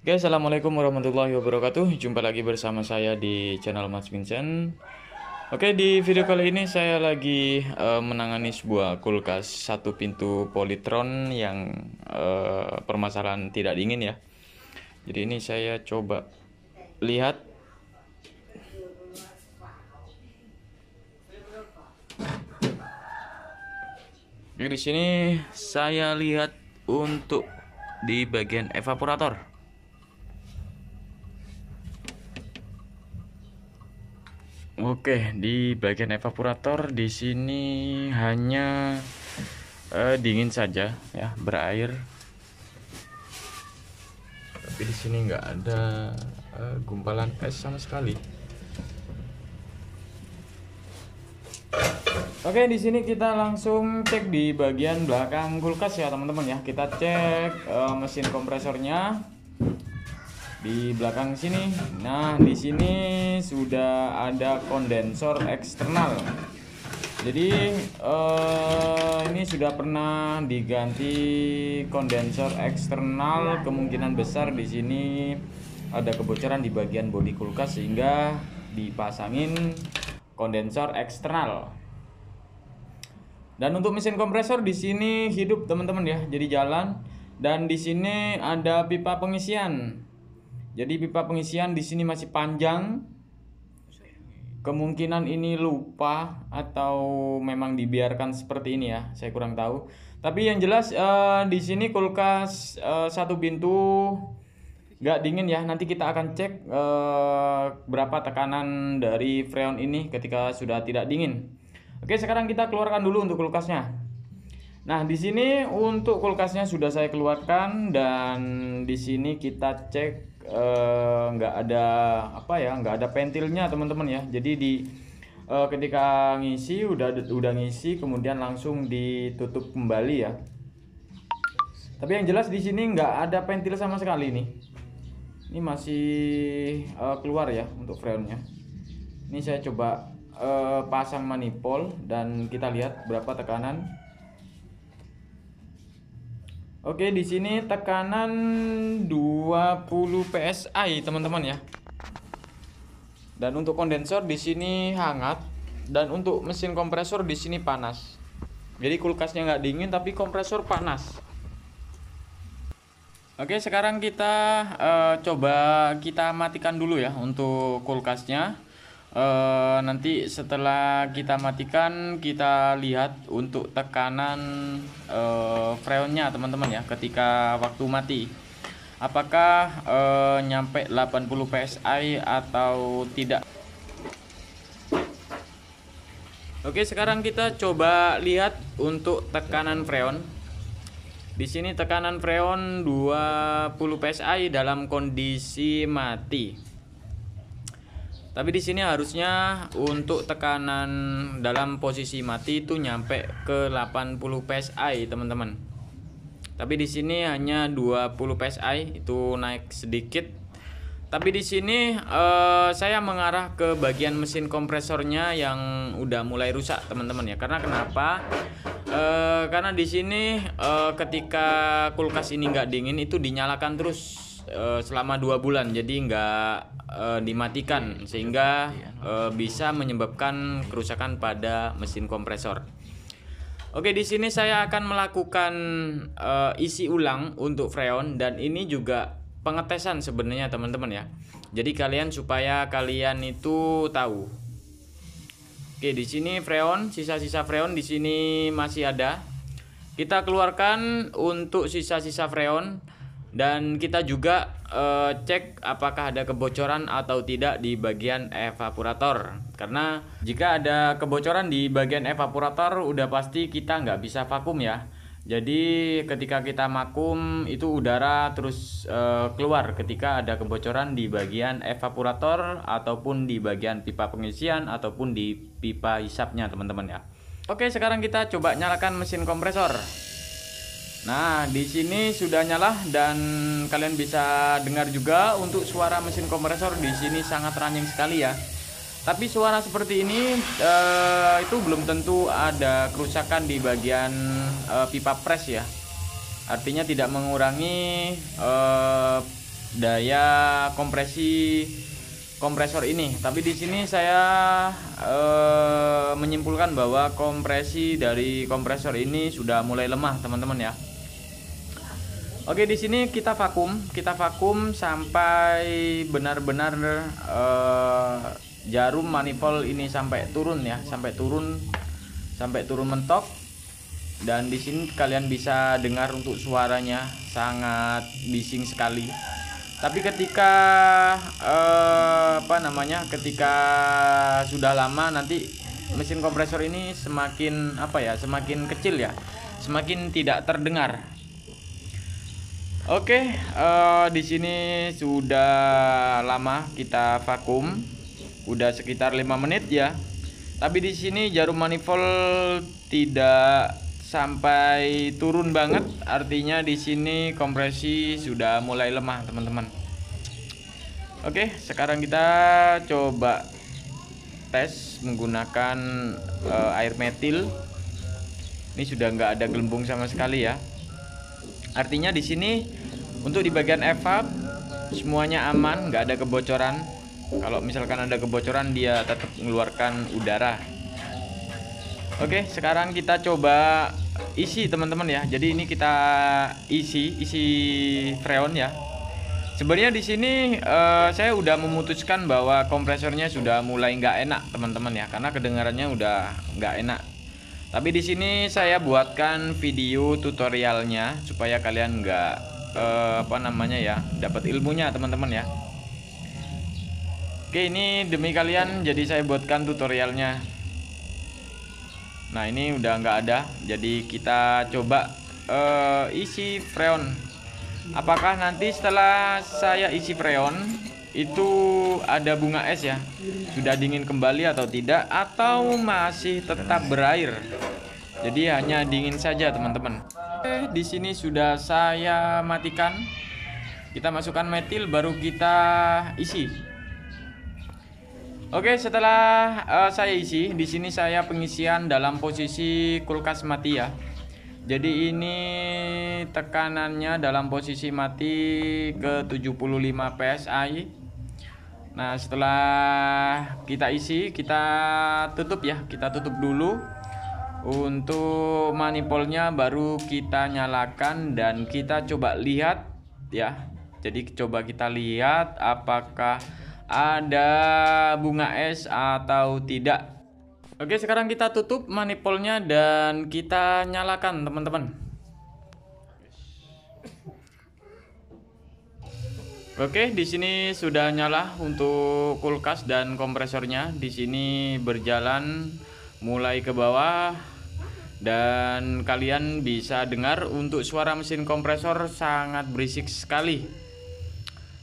Oke, assalamualaikum warahmatullahi wabarakatuh. Jumpa lagi bersama saya di channel Mas Vincent. Oke, di video kali ini saya lagi menangani sebuah kulkas satu pintu Polytron yang permasalahan tidak dingin ya. Jadi ini saya coba lihat. Oke, di sini saya lihat untuk di bagian evaporator. Oke, di bagian evaporator di sini hanya dingin saja ya, berair. Tapi di sini nggak ada gumpalan es sama sekali. Oke, di sini kita langsung cek di bagian belakang kulkas ya teman-teman ya. Kita cek mesin kompresornya di belakang sini. Nah, di sini sudah ada kondensor eksternal. Jadi ini sudah pernah diganti kondensor eksternal. Kemungkinan besar di sini ada kebocoran di bagian bodi kulkas sehingga dipasangin kondensor eksternal. Dan untuk mesin kompresor di sini hidup teman-teman ya, jadi jalan. Dan di sini ada pipa pengisian. Jadi pipa pengisian di sini masih panjang. Kemungkinan ini lupa atau memang dibiarkan seperti ini ya, saya kurang tahu. Tapi yang jelas di sini kulkas satu pintu nggak dingin ya. Nanti kita akan cek berapa tekanan dari freon ini ketika sudah tidak dingin. Oke, sekarang kita keluarkan dulu untuk kulkasnya. Nah, di sini untuk kulkasnya sudah saya keluarkan dan di sini kita cek nggak ada nggak ada pentilnya teman-teman ya. Jadi ketika ngisi udah ngisi kemudian langsung ditutup kembali ya. Tapi yang jelas di sini nggak ada pentil sama sekali nih. Ini masih keluar ya untuk freonnya. Ini saya coba pasang manifold dan kita lihat berapa tekanan. Oke, di sini tekanan 20 PSI teman-teman ya. Dan untuk kondensor di sini hangat dan untuk mesin kompresor di sini panas. Jadi kulkasnya nggak dingin tapi kompresor panas. Oke, sekarang kita coba kita matikan dulu ya untuk kulkasnya. Nanti setelah kita matikan kita lihat untuk tekanan freonnya teman-teman ya ketika waktu mati, apakah nyampe 80 PSI atau tidak. Oke, sekarang kita coba lihat untuk tekanan freon. Di sini tekanan freon 20 PSI dalam kondisi mati. Tapi di sini harusnya untuk tekanan dalam posisi mati itu nyampe ke 80 PSI, teman-teman. Tapi di sini hanya 20 PSI, itu naik sedikit. Tapi di sini saya mengarah ke bagian mesin kompresornya yang udah mulai rusak, teman-teman ya. Karena kenapa? Karena di sini ketika kulkas ini nggak dingin itu dinyalakan terus selama 2 bulan, jadi nggak dimatikan sehingga bisa menyebabkan kerusakan pada mesin kompresor. Oke, di sini saya akan melakukan isi ulang untuk freon dan ini juga pengetesan sebenarnya teman-teman ya. Jadi supaya kalian itu tahu. Oke, di sini freon, sisa-sisa freon di sini masih ada. Kita keluarkan untuk sisa-sisa freon. Dan kita juga cek apakah ada kebocoran atau tidak di bagian evaporator. Karena jika ada kebocoran di bagian evaporator udah pasti kita nggak bisa vakum ya. Jadi ketika kita vakum itu udara terus keluar ketika ada kebocoran di bagian evaporator ataupun di bagian pipa pengisian ataupun di pipa hisapnya teman-teman ya. Oke, sekarang kita coba nyalakan mesin kompresor. Nah, di sini sudah nyala dan kalian bisa dengar juga untuk suara mesin kompresor di sini sangat ranjing sekali ya. Tapi suara seperti ini itu belum tentu ada kerusakan di bagian pipa pres ya. Artinya tidak mengurangi daya kompresi kompresor ini. Tapi di sini saya menyimpulkan bahwa kompresi dari kompresor ini sudah mulai lemah, teman-teman ya. Oke, di sini kita vakum sampai benar-benar jarum manifold ini sampai turun ya, sampai turun mentok. Dan di sini kalian bisa dengar untuk suaranya sangat bising sekali. Tapi ketika ketika sudah lama nanti mesin kompresor ini semakin semakin kecil ya, semakin tidak terdengar. Oke, di sini sudah lama kita vakum, udah sekitar 5 menit ya. Tapi di sini jarum manifold tidak sampai turun banget, artinya di sini kompresi sudah mulai lemah, teman-teman. Oke, sekarang kita coba tes menggunakan air metil. Ini sudah nggak ada gelembung sama sekali ya. Artinya di sini untuk di bagian evap semuanya aman, nggak ada kebocoran. Kalau misalkan ada kebocoran dia tetap mengeluarkan udara. Oke, sekarang kita coba isi, teman-teman ya. Jadi ini kita isi freon ya. Sebenarnya di sini saya udah memutuskan bahwa kompresornya sudah mulai nggak enak, teman-teman ya, karena kedengarannya udah nggak enak. Tapi di sini saya buatkan video tutorialnya supaya kalian nggak dapat ilmunya, teman-teman ya. Oke, ini demi kalian jadi saya buatkan tutorialnya. Nah, ini udah nggak ada, jadi kita coba isi freon. Apakah nanti setelah saya isi freon itu ada bunga es ya, sudah dingin kembali atau tidak, atau masih tetap berair? Jadi hanya dingin saja, teman-teman. Oke, di sini sudah saya matikan. Kita masukkan metil, baru kita isi. Oke, setelah saya isi, di sini saya pengisian dalam posisi kulkas mati ya. Jadi ini tekanannya dalam posisi mati ke 75 PSI. Nah, setelah kita isi, kita tutup ya, kita tutup dulu. Untuk manifoldnya baru kita nyalakan dan kita coba lihat ya. Jadi coba kita lihat apakah ada bunga es atau tidak. Oke, sekarang kita tutup manifoldnya dan kita nyalakan, teman-teman. Oke, di sini sudah nyala untuk kulkas dan kompresornya. Di sini berjalan mulai ke bawah dan kalian bisa dengar untuk suara mesin kompresor sangat berisik sekali.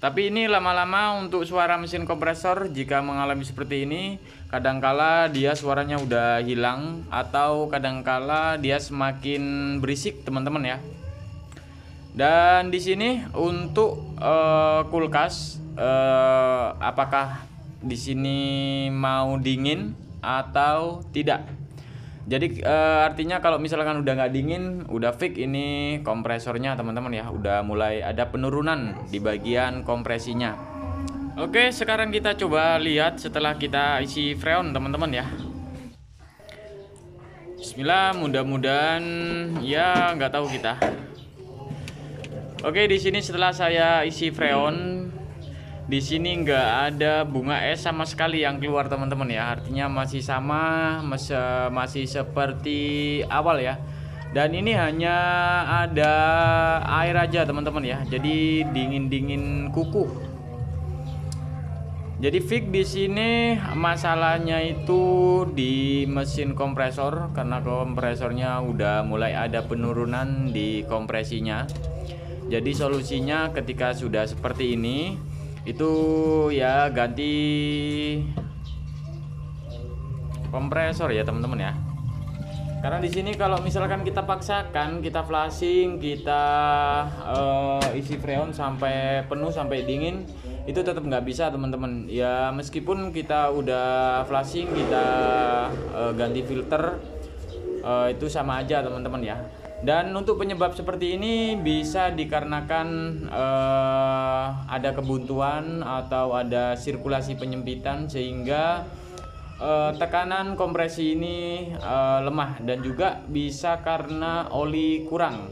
Tapi ini lama-lama untuk suara mesin kompresor jika mengalami seperti ini, kadangkala dia suaranya udah hilang atau kadangkala dia semakin berisik, teman-teman ya. Dan di sini untuk kulkas, apakah di sini mau dingin atau tidak? Jadi artinya kalau misalkan udah nggak dingin, udah fix ini kompresornya, teman-teman ya, udah mulai ada penurunan di bagian kompresinya. Oke, sekarang kita coba lihat setelah kita isi freon, teman-teman ya. Bismillah, mudah-mudahan ya, nggak tahu kita. Oke, di sini setelah saya isi freon, di sini nggak ada bunga es sama sekali yang keluar, teman-teman ya. Artinya masih sama, masih seperti awal ya. Dan ini hanya ada air aja, teman-teman ya. Jadi dingin-dingin kukuh. Jadi fix di sini masalahnya itu di mesin kompresor, karena kompresornya udah mulai ada penurunan di kompresinya. Jadi solusinya ketika sudah seperti ini, itu ya ganti kompresor ya, teman-teman ya. Karena di sini kalau misalkan kita paksakan, kita flashing, kita isi freon sampai penuh, sampai dingin, itu tetap nggak bisa, teman-teman ya. Meskipun kita udah flashing, kita ganti filter, itu sama aja, teman-teman ya. Dan untuk penyebab seperti ini bisa dikarenakan ada kebuntuan atau ada sirkulasi penyempitan, sehingga tekanan kompresi ini lemah, dan juga bisa karena oli kurang.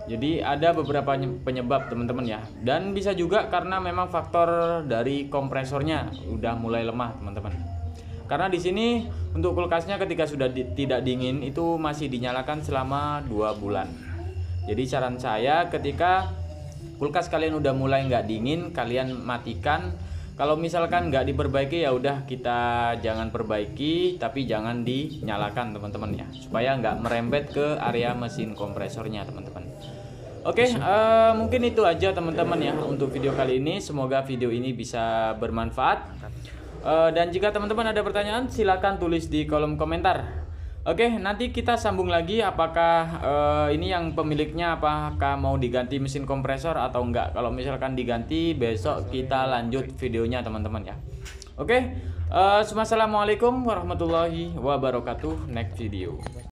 Jadi ada beberapa penyebab teman-teman ya, dan bisa juga karena memang faktor dari kompresornya udah mulai lemah teman-teman. Karena di sini untuk kulkasnya ketika sudah tidak dingin itu masih dinyalakan selama 2 bulan. Jadi saran saya ketika kulkas kalian udah mulai nggak dingin, kalian matikan. Kalau misalkan nggak diperbaiki ya udah kita jangan perbaiki, tapi jangan dinyalakan teman-teman ya, supaya nggak merembet ke area mesin kompresornya teman-teman. Oke, mungkin itu aja teman-teman ya untuk video kali ini. Semoga video ini bisa bermanfaat. Dan jika teman-teman ada pertanyaan silahkan tulis di kolom komentar. Oke, nanti kita sambung lagi apakah ini yang pemiliknya apakah mau diganti mesin kompresor atau enggak. Kalau misalkan diganti, besok kita lanjut videonya teman-teman ya. Oke, wassalamualaikum warahmatullahi wabarakatuh. Next video.